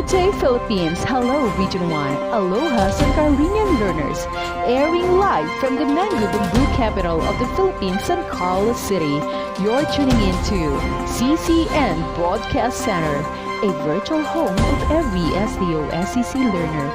Good day, Philippines. Hello, Region 1. Aloha, San Carlinian learners. Airing live from the mango bamboo capital of the Philippines, San Carlos City. You're tuning in to CCN Broadcast Center, a virtual home of every SDO-SEC learner,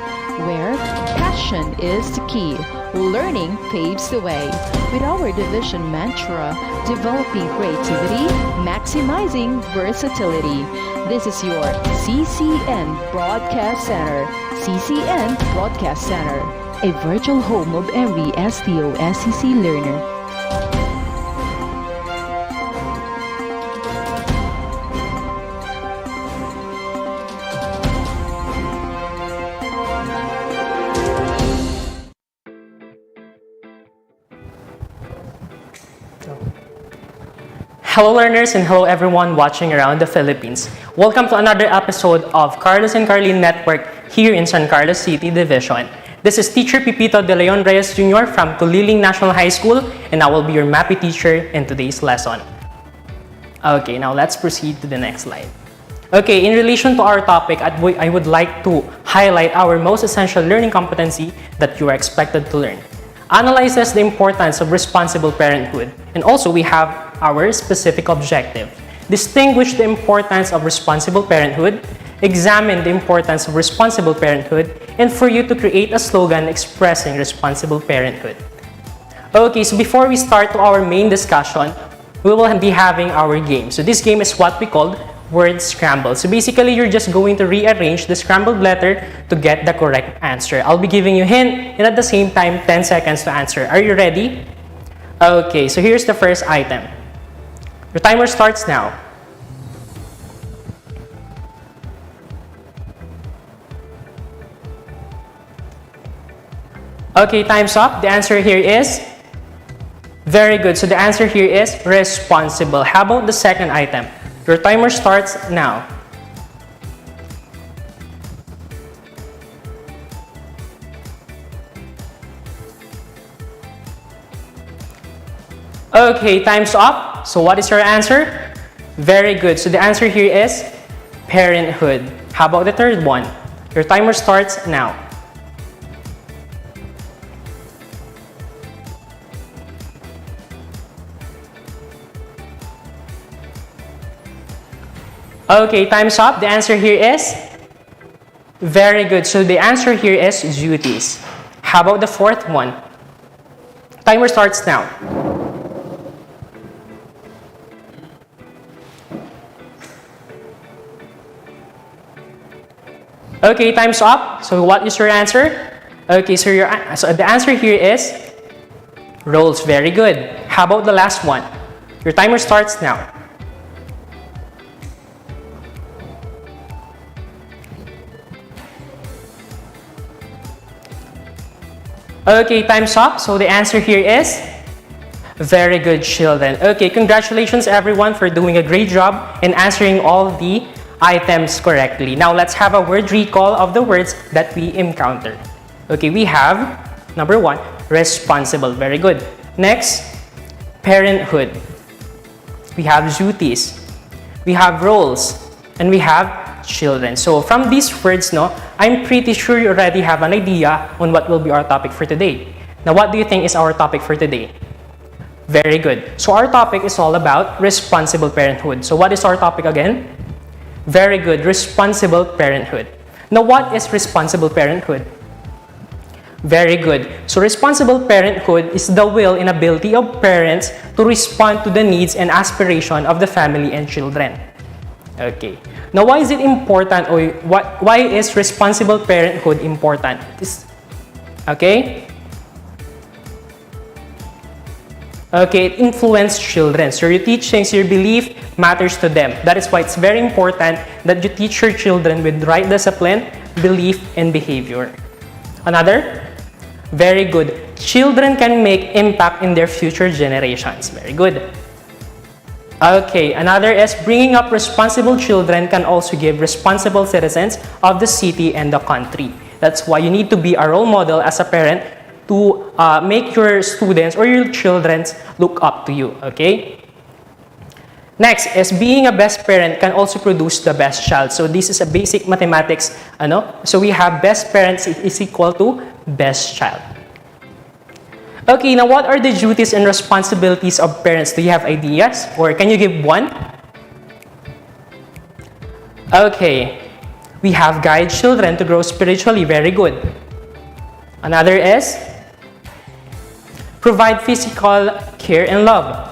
where passion is the key. Learning paves the way. With our division mantra, developing creativity, maximizing versatility. This is your CCN Broadcast Center. CCN Broadcast Center, a virtual home of every SDO-SEC learner. Hello learners and hello everyone watching around the Philippines. Welcome to another episode of Carlos and Carlin Network here in San Carlos City Division. This is teacher Pepito D Reyes Jr. from Tuliling National High School, and I will be your MAPEH teacher in today's lesson. Okay, now let's proceed to the next slide. Okay, in relation to our topic, I would like to highlight our most essential learning competency that you are expected to learn. Analyzes the importance of responsible parenthood, and also we have our specific objective. Distinguish the importance of responsible parenthood, examine the importance of responsible parenthood, and for you to create a slogan expressing responsible parenthood. Okay, so before we start to our main discussion, we will be having our game. So this game is what we call word scramble. So basically, you're just going to rearrange the scrambled letter to get the correct answer. I'll be giving you a hint and at the same time 10 seconds to answer. Are you ready? Okay, so here's the first item. Your timer starts now. Okay, time's up. The answer here is very good. So the answer here is responsible. How about the second item? Your timer starts now. Okay, time's up. So what is your answer? Very good. So the answer here is parenthood. How about the third one? Your timer starts now. Okay, time's up. The answer here is very good. So the answer here is duties. How about the fourth one? Timer starts now. Okay, time's up. So what is your answer? Okay, so the answer here is roles. Very good. How about the last one? Your timer starts now. Okay, time's up. So the answer here is very good, children. Okay, congratulations everyone for doing a great job in answering all the items correctly. Now let's have a word recall of the words that we encountered. Okay, we have number one, responsible. Very good. Next, parenthood. We have duties. We have roles. And we have children. So from these words, I'm pretty sure you already have an idea on what will be our topic for today. Now, what do you think is our topic for today? Very good. So our topic is all about responsible parenthood. So what is our topic again? Very good. Responsible parenthood. Now, what is responsible parenthood? Very good. So responsible parenthood is the will and ability of parents to respond to the needs and aspiration of the family and children. Okay. Now, why is it important, or why is responsible parenthood important? Okay, it influences children. So your teachings, your belief matters to them. That is why it's very important that you teach your children with right discipline, belief, and behavior. Another? Very good. Children can make impact in their future generations. Very good. Okay, another is bringing up responsible children can also give responsible citizens of the city and the country. That's why you need to be a role model as a parent to make your students or your children look up to you, okay? Next is being a best parent can also produce the best child. So this is a basic mathematics. So we have best parents is equal to best child. Okay, now what are the duties and responsibilities of parents? Do you have ideas? Or can you give one? Okay, we have guide children to grow spiritually. Very good. Another is provide physical care and love.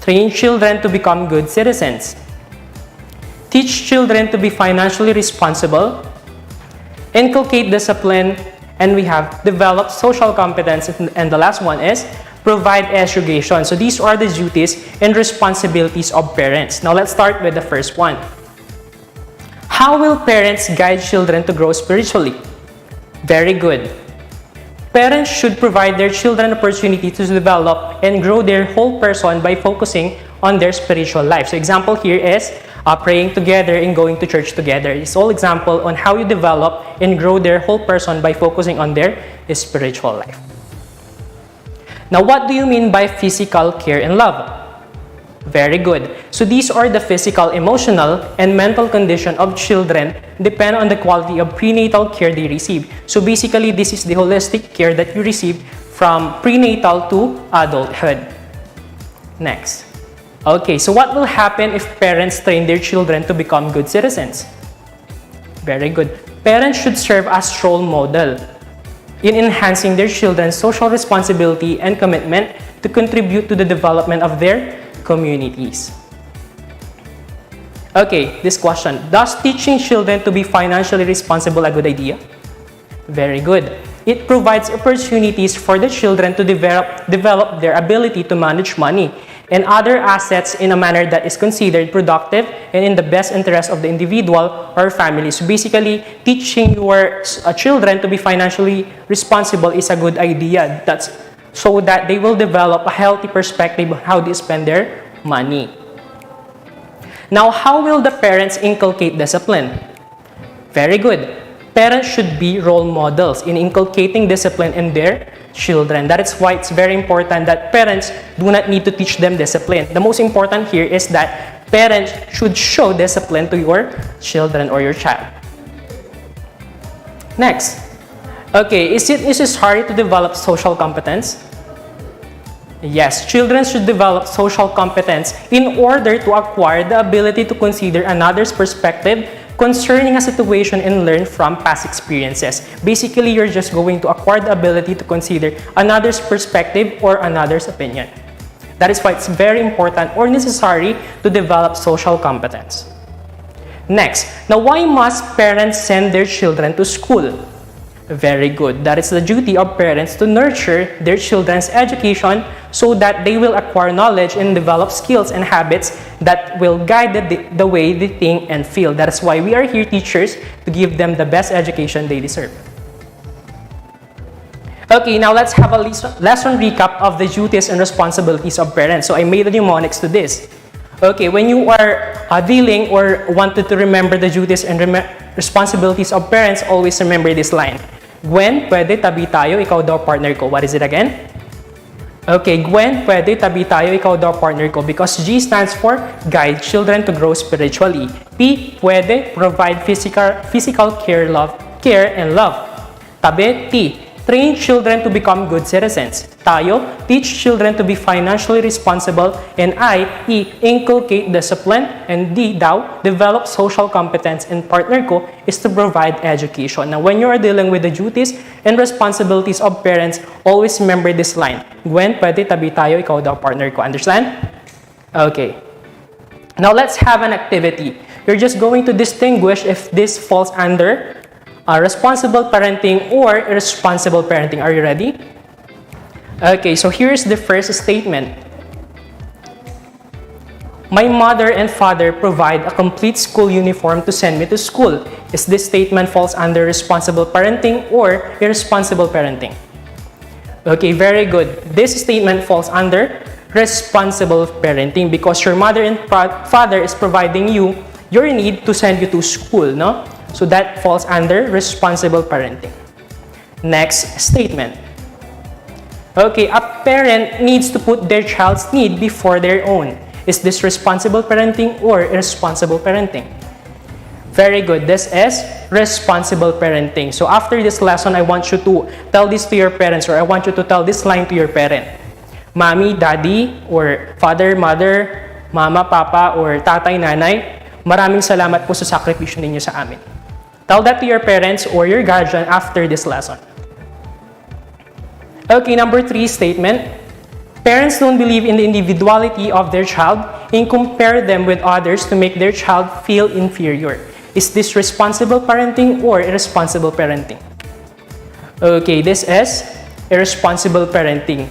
Train children to become good citizens. Teach children to be financially responsible. Inculcate discipline. And we have develop social competence. And the last one is provide education. So these are the duties and responsibilities of parents. Now let's start with the first one. How will parents guide children to grow spiritually? Very good. Parents should provide their children opportunity to develop and grow their whole person by focusing on their spiritual life. So example here is praying together and going to church together. It's all example on how you develop and grow their whole person by focusing on their spiritual life. Now, what do you mean by physical care and love? Very good. So these are the physical, emotional, and mental condition of children depend on the quality of prenatal care they receive. So basically, this is the holistic care that you receive from prenatal to adulthood. Next. Okay, so what will happen if parents train their children to become good citizens? Very good. Parents should serve as role model in enhancing their children's social responsibility and commitment to contribute to the development of their communities. Okay, this question. Does teaching children to be financially responsible a good idea? Very good. It provides opportunities for the children to develop their ability to manage money and other assets in a manner that is considered productive and in the best interest of the individual or family. So basically, teaching your children to be financially responsible is a good idea. That's so that they will develop a healthy perspective on how they spend their money. Now, how will the parents inculcate discipline? Very good. Parents should be role models in inculcating discipline in their children. That is why it's very important that parents do not need to teach them discipline. The most important here is that parents should show discipline to your children or your child. Next. Okay, is it necessary to develop social competence? Yes, children should develop social competence in order to acquire the ability to consider another's perspective concerning a situation and learn from past experiences. Basically, you're just going to acquire the ability to consider another's perspective or another's opinion. That is why it's very important or necessary to develop social competence. Next, now why must parents send their children to school? Very good. That is the duty of parents to nurture their children's education so that they will acquire knowledge and develop skills and habits that will guide the way they think and feel. That is why we are here, teachers, to give them the best education they deserve. Okay, now let's have a lesson recap of the duties and responsibilities of parents. So I made a mnemonics to this. Okay, when you are dealing or wanted to remember the duties and responsibilities of parents, always remember this line. Gwen, pwede tabi tayo, ikaw daw partner ko. What is it again? Okay, Gwen, pwede tabi tayo, ikaw daw partner ko. Because G stands for guide children to grow spiritually. P, pwede, provide physical care and love. Tabi, T, train children to become good citizens. Tayo, teach children to be financially responsible. And I, E, inculcate discipline. And D, daw, develop social competence. And partner ko is to provide education. Now, when you are dealing with the duties and responsibilities of parents, always remember this line. Gwen, pwede tabi tayo, ikaw daw partner ko. Understand? Okay. Now, let's have an activity. You're just going to distinguish if this falls under responsible parenting or irresponsible parenting. Are you ready? Okay, so here's the first statement. My mother and father provide a complete school uniform to send me to school. Is this statement falls under responsible parenting or irresponsible parenting? Okay, very good. This statement falls under responsible parenting because your mother and father is providing you your need to send you to school, no? So that falls under responsible parenting. Next statement. Okay, a parent needs to put their child's need before their own. Is this responsible parenting or irresponsible parenting? Very good. This is responsible parenting. So after this lesson, I want you to tell this to your parents, or I want you to tell this line to your parent. Mommy, daddy, or father, mother, mama, papa, or tatay, nanay, maraming salamat po sa sakripisyo ninyo sa amin. Tell that to your parents or your guardian after this lesson. Okay, number 3 statement. Parents don't believe in the individuality of their child and compare them with others to make their child feel inferior. Is this responsible parenting or irresponsible parenting? Okay, this is irresponsible parenting.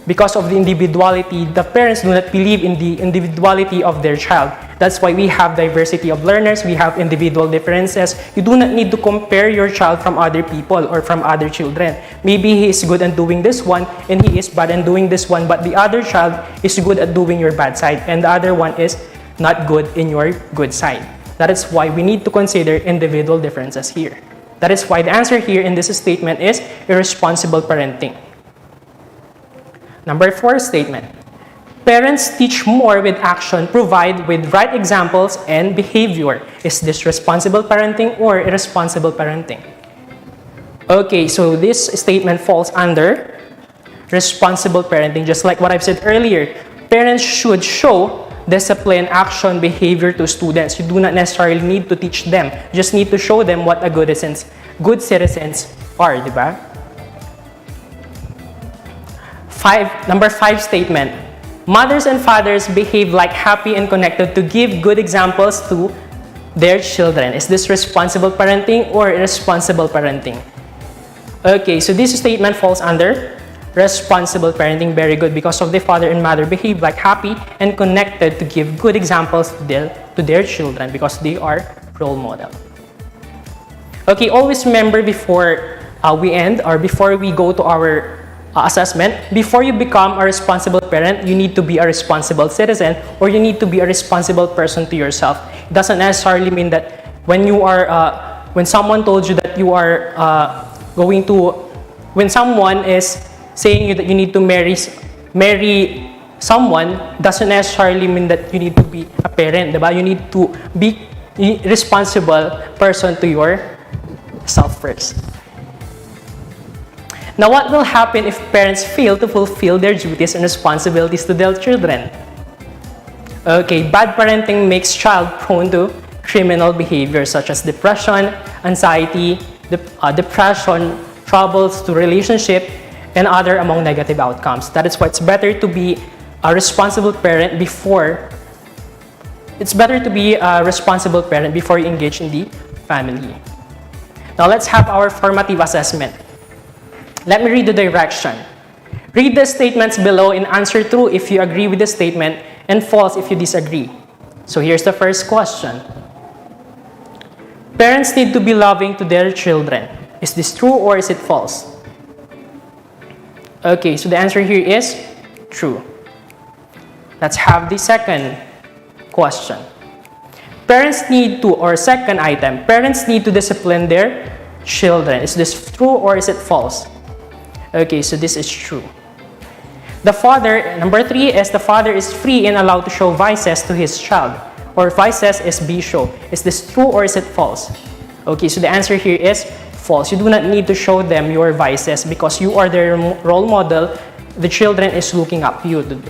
Because of the individuality, the parents do not believe in the individuality of their child. That's why we have diversity of learners, we have individual differences. You do not need to compare your child from other people or from other children. Maybe he is good at doing this one and he is bad at doing this one, but the other child is good at doing your bad side and the other one is not good in your good side. That is why we need to consider individual differences here. That is why the answer here in this statement is irresponsible parenting. Number 4 statement. Parents teach more with action, provide with right examples and behavior. Is this responsible parenting or irresponsible parenting? Okay, so this statement falls under responsible parenting. Just like what I've said earlier, parents should show discipline, action, behavior to students. You do not necessarily need to teach them. You just need to show them what a good citizens are, di ba? Number 5 statement. Mothers and fathers behave like happy and connected to give good examples to their children. Is this responsible parenting or irresponsible parenting? Okay, so this statement falls under responsible parenting. Very good, because of the father and mother behave like happy and connected to give good examples to their children because they are role model. Okay, always remember before we end or before we go to our assessment, before you become a responsible parent, you need to be a responsible citizen or you need to be a responsible person to yourself. It doesn't necessarily mean that when someone told you that you are when someone is saying you that you need to marry someone, doesn't necessarily mean that you need to be a parent, diba? You need to be a responsible person to yourself first. Now, what will happen if parents fail to fulfill their duties and responsibilities to their children? Okay, bad parenting makes child prone to criminal behavior such as depression, anxiety, depression, troubles to relationship, and other among negative outcomes. That is why it's better to be a responsible parent before you engage in the family. Now, let's have our formative assessment. Let me read the direction. Read the statements below and answer true if you agree with the statement and false if you disagree. So here's the first question. Parents need to be loving to their children. Is this true or is it false? Okay, so the answer here is true. Let's have the second question. Parents need to discipline their children. Is this true or is it false? Okay, so this is true. Number 3 is the father is free and allowed to show vices to his child, or vices is be show. Is this true or is it false? Okay, so the answer here is false. You do not need to show them your vices because you are their role model. The children is looking up to you.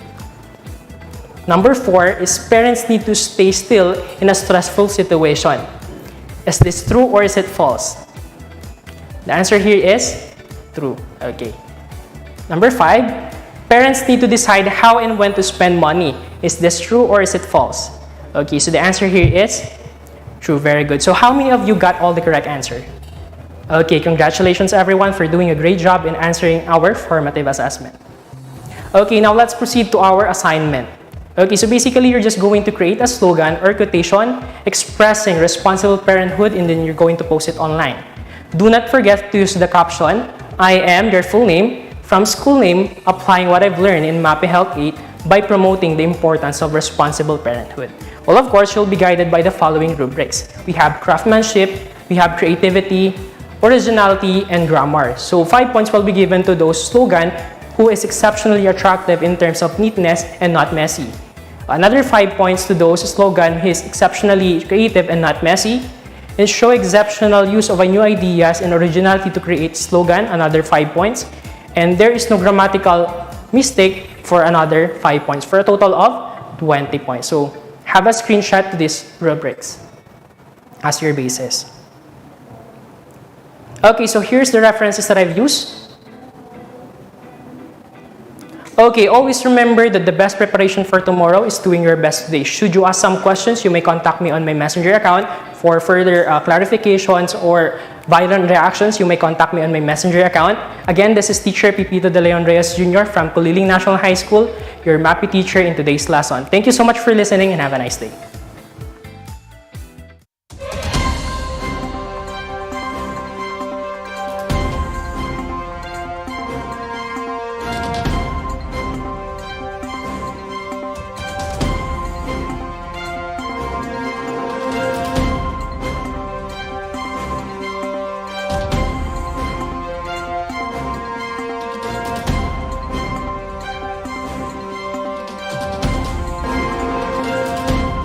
Number 4 is parents need to stay still in a stressful situation. Is this true or is it false? The answer here is true. Okay. Number 5, parents need to decide how and when to spend money. Is this true or is it false? Okay, so the answer here is true. Very good. So how many of you got all the correct answer? Okay, congratulations everyone for doing a great job in answering our formative assessment. Okay, now let's proceed to our assignment. Okay, so basically you're just going to create a slogan or quotation expressing responsible parenthood and then you're going to post it online. Do not forget to use the caption, I am their full name, from school name, applying what I've learned in MAPEH-Health 8 by promoting the importance of responsible parenthood. Well, of course, you'll be guided by the following rubrics. We have craftsmanship, we have creativity, originality, and grammar. So 5 points will be given to those slogan who is exceptionally attractive in terms of neatness and not messy. Another 5 points to those slogan, he is exceptionally creative and not messy. And show exceptional use of new ideas and originality to create slogan, another 5 points. And there is no grammatical mistake for another 5 points, for a total of 20 points. So have a screenshot to these rubrics as your basis. Okay, so here's the references that I've used. Okay, always remember that the best preparation for tomorrow is doing your best today. Should you ask some questions, you may contact me on my messenger account. For further clarifications or violent reactions, you may contact me on my messenger account. Again, this is teacher Pepito D Reyes Jr. from Tuliling National High School, your MAPEH teacher in today's lesson. Thank you so much for listening and have a nice day.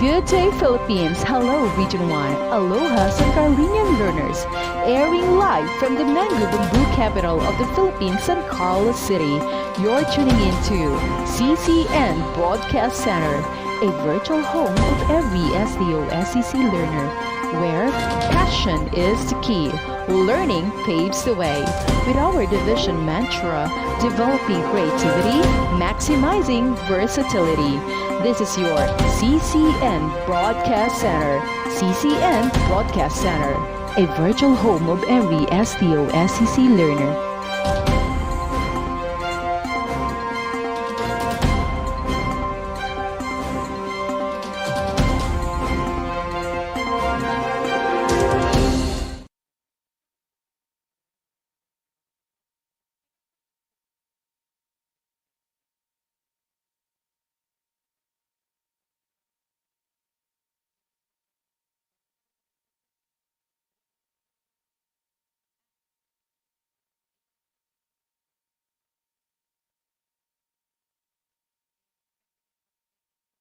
Good day, Philippines. Hello, Region 1. Aloha, San Carlinian learners. Airing live from the mango bamboo capital of the Philippines, San Carlos City. You're tuning into CCN Broadcast Center, a virtual home of every SDO-SEC learner, where passion is the key. Learning paves the way. With our division mantra, developing creativity, maximizing versatility. This is your CCN Broadcast Center. CCN Broadcast Center, a virtual home of every SDO-SEC learner.